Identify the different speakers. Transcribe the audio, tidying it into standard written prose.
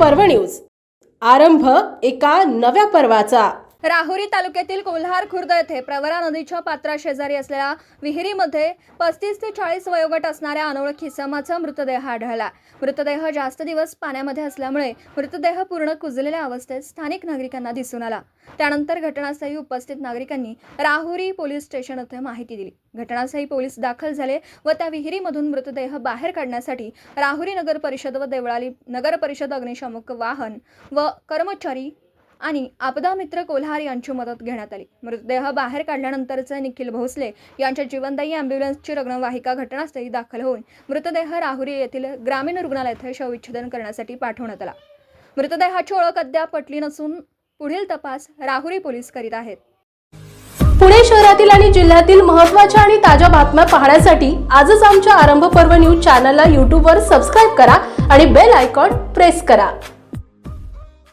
Speaker 1: पर्व न्यूज। आरंभ एका नव्या पर्वाचा।
Speaker 2: राहुरी तालुक्यातील कोल्हार खुर्द येथे प्रवरा नदीच्या पात्राशेजारी असलेल्या विहिरीमध्ये 35 ते 40 वयोगट असणाऱ्या अनोळखी इसमाचा मृतदेह आढळला। मृतदेह जास्त दिवस पाण्यामध्ये असल्यामुळे मृतदेह पूर्ण कुजलेल्या अवस्थेत स्थानिक नागरिकांना दिसून आला। त्यानंतर घटनास्थळी उपस्थित नागरिकांनी राहुरी पोलीस स्टेशन येथे माहिती दिली। घटनास्थळी पोलीस दाखल झाले व त्या विहिरीमधून मृतदेह बाहेर काढण्यासाठी राहुरी नगर परिषद व देवळाली नगर परिषद अग्निशामक वाहन व कर्मचारी आणि आपदा मित्र कोल्हार यांची मदत घेण्यात आली। मृतदेह बाहेर काढल्यानंतरचे निखिल भोसले यांच्या जीवनदायी ॲम्ब्युलन्सची रुग्णवाहिका घटनास्थळी दाखल होऊन मृतदेह राहुरी येथील ग्रामीण रुग्णालयात शवविच्छेदन करण्यासाठी पाठवण्यात आला। मृतदेहाची ओळख अद्याप पटली नसून पुढील तपास राहुरी पोलीस करीत आहेत।
Speaker 1: पुणे शहरातील आणि जिल्ह्यातील महत्त्वाच्या आणि ताज्या बातम्या पाहण्यासाठी आजच आमच्या आरंभ पर्व न्यूज चॅनलला YouTube वर सबस्क्राइब करा आणि बेल आयकॉन प्रेस करा।